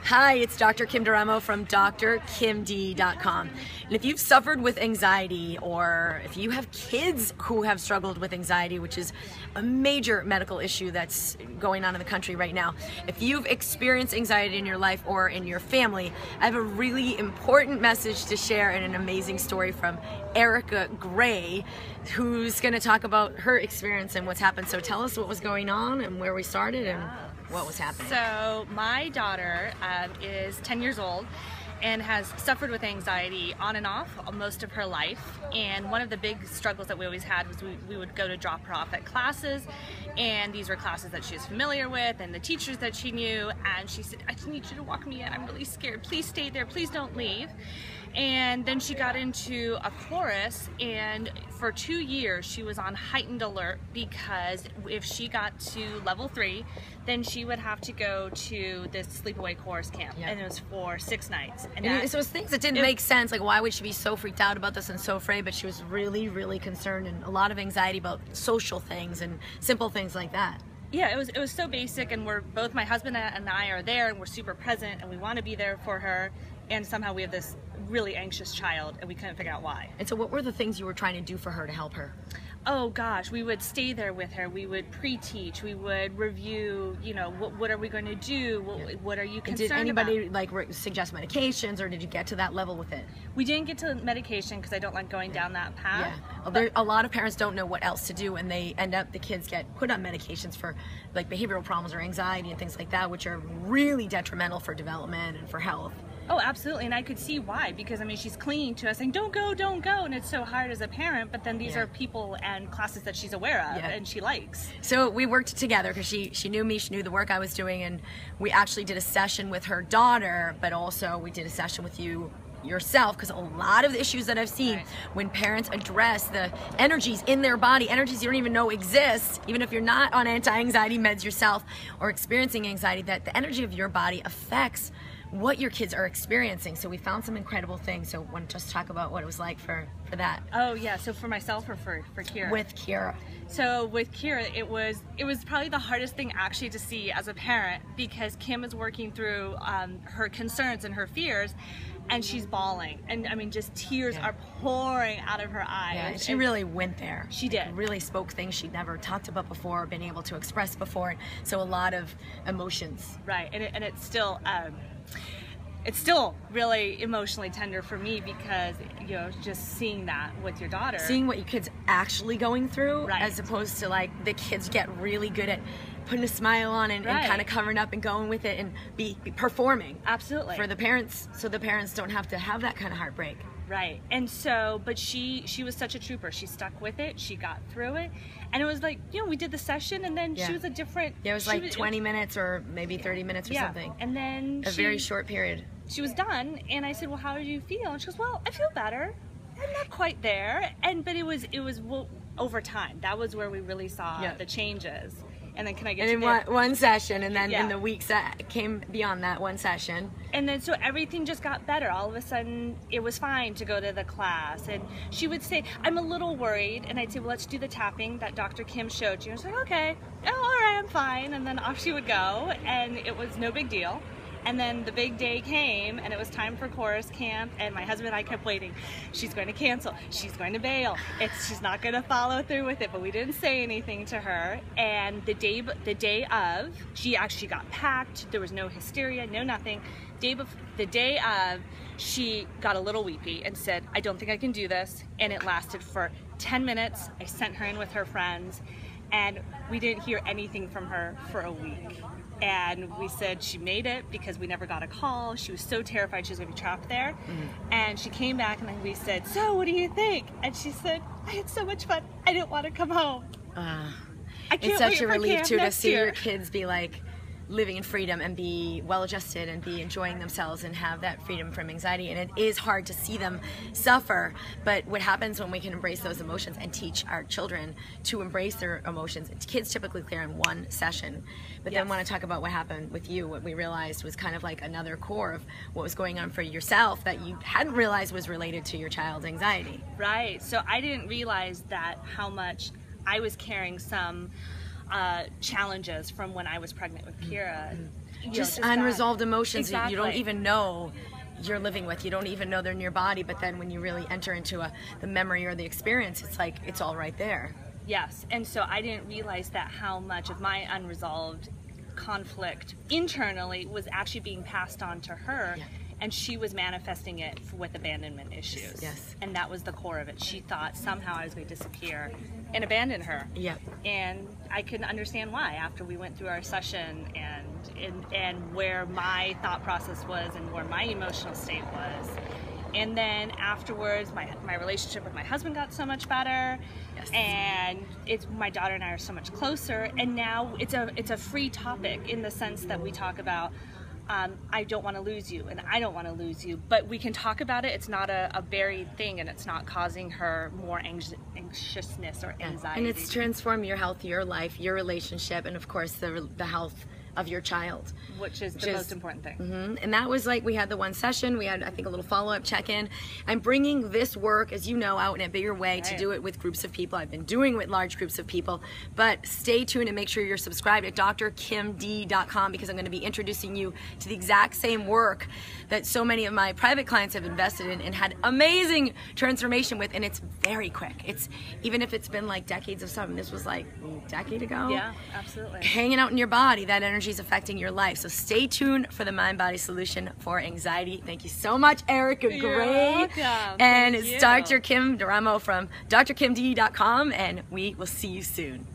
Hi, it's Dr. Kim D'Eramo from drkimd.com. And if you've suffered with anxiety, or if you have kids who have struggled with anxiety, which is a major medical issue that's going on in the country right now, if you've experienced anxiety in your life or in your family, I have a really important message to share and an amazing story from Erica Gray, who's going to talk about her experience and what's happened. So tell us what was going on and where we started and what was happening. So my daughter is 10 years old and has suffered with anxiety on and off most of her life. And one of the big struggles that we always had was we would go to drop her off at classes, and these were classes that she was familiar with and the teachers that she knew, and she said, "I just need you to walk me in. I'm really scared. Please stay there. Please don't leave." And then she got into a chorus, and for 2 years she was on heightened alert, because if she got to level 3, then she would have to go to this sleepaway chorus camp, and it was for 6 nights. And so it was things that didn't make sense, like why would she be so freaked out about this and so afraid, but she was really, really concerned and a lot of anxiety about social things and simple things like that. Yeah, it was so basic, and we're both, my husband and I are there, and we're super present, and we want to be there for her, and somehow we have this really anxious child, and we couldn't figure out why. And so what were the things you were trying to do for her to help her? Oh gosh, we would stay there with her. We would pre-teach. We would review, you know, what are we going to do? What are you concerned about? Did anybody about? Suggest medications, or did you get to that level with it? We didn't get to medication because I don't like going down that path. Yeah, well, a lot of parents don't know what else to do, and they end up, the kids get put on medications for like behavioral problems or anxiety and things like that, which are really detrimental for development and for health. Oh, absolutely, and I could see why, because I mean, she's clinging to us saying, don't go, and it's so hard as a parent, but then these are people and classes that she's aware of and she likes. So we worked together because she knew me, she knew the work I was doing, and we actually did a session with her daughter, but also we did a session with you yourself, because a lot of the issues that I've seen when parents address the energies in their body, energies you don't even know exist, even if you're not on anti-anxiety meds yourself or experiencing anxiety, that the energy of your body affects what your kids are experiencing. So we found some incredible things. So I want to just talk about what it was like for that. Oh yeah, so for myself or for Kira? With Kira. So with Kira, it was probably the hardest thing actually to see as a parent, because Kim is working through her concerns and her fears, and she's bawling, and I mean, just tears are pouring out of her eyes. Yeah, she really went there. She did. Really spoke things she'd never talked about before, been able to express before. So a lot of emotions. Right, and it's still really emotionally tender for me, because you know, just seeing that with your daughter, seeing what your kid's actually going through, as opposed to like the kids get really good at putting a smile on and kind of covering up and going with it and be performing. Absolutely. For the parents, so the parents don't have to have that kind of heartbreak. Right. And so, but she was such a trooper. She stuck with it. She got through it. And it was like, you know, we did the session, and then she was a different... Yeah, it was like 20 minutes or maybe 30 minutes or something. And then a very short period. She was done, and I said, well, how did you feel? And she goes, well, I feel better. I'm not quite there. But it was over time. That was where we really saw the changes. And then can I get and to in one session, and then in the weeks that came beyond that one session. And then so everything just got better. All of a sudden, it was fine to go to the class. And she would say, I'm a little worried. And I'd say, well, let's do the tapping that Dr. Kim showed you. And I was like, okay, oh, all right, I'm fine. And then off she would go, and it was no big deal. And then the big day came, and it was time for chorus camp, and my husband and I kept waiting. She's going to cancel. She's going to bail. She's not going to follow through with it, but we didn't say anything to her. And the day of, she actually got packed. There was no hysteria, no nothing. The day of, she got a little weepy and said, I don't think I can do this. And it lasted for 10 minutes. I sent her in with her friends, and we didn't hear anything from her for a week. And we said she made it because we never got a call. She was so terrified she was going to be trapped there. And she came back, and then we said, so what do you think? And she said, I had so much fun. I didn't want to come home. It's such a relief too to see your kids be like living in freedom and be well adjusted and be enjoying themselves and have that freedom from anxiety. And it is hard to see them suffer, but what happens when we can embrace those emotions and teach our children to embrace their emotions? Kids typically clear in one session, but then want to talk about what happened with you. What we realized was kind of like another core of what was going on for yourself that you hadn't realized was related to your child's anxiety. Right, so I didn't realize that how much I was carrying some challenges from when I was pregnant with Kira. just unresolved emotions that you don't Exactly. even know you're living with. You don't even know they're in your body, but then when you really enter into the memory or the experience, it's like it's all right there. Yes, and so I didn't realize that how much of my unresolved conflict internally was actually being passed on to her. Yeah. And she was manifesting it with abandonment issues. Yes. And that was the core of it. She thought somehow I was going to disappear and abandon her. Yep. And I couldn't understand why after we went through our session and where my thought process was and where my emotional state was. And then afterwards, my relationship with my husband got so much better. Yes. And my daughter and I are so much closer. And now it's a free topic in the sense that we talk about I don't want to lose you and I don't want to lose you, but we can talk about it. It's not a buried thing, and it's not causing her more anxiousness or anxiety. And it's transformed your health, your life, your relationship, and of course the health of your child, which is the most important thing. And that was like, we had the one session, we had I think a little follow-up check-in. I'm bringing this work, as you know, out in a bigger way to do it with groups of people. I've been doing it with large groups of people, but stay tuned and make sure you're subscribed at drkimd.com, because I'm going to be introducing you to the exact same work that so many of my private clients have invested in and had amazing transformation with, and it's very quick. It's even if it's been like decades of stuff, and this was like a decade ago. Yeah, absolutely. Hanging out in your body, that energy is affecting your life. So stay tuned for the mind-body solution for anxiety. Thank you so much, Erica. You're Great. welcome. And Thank it's you. Dr. Kim D'Eramo from drkimd.com, and we will see you soon.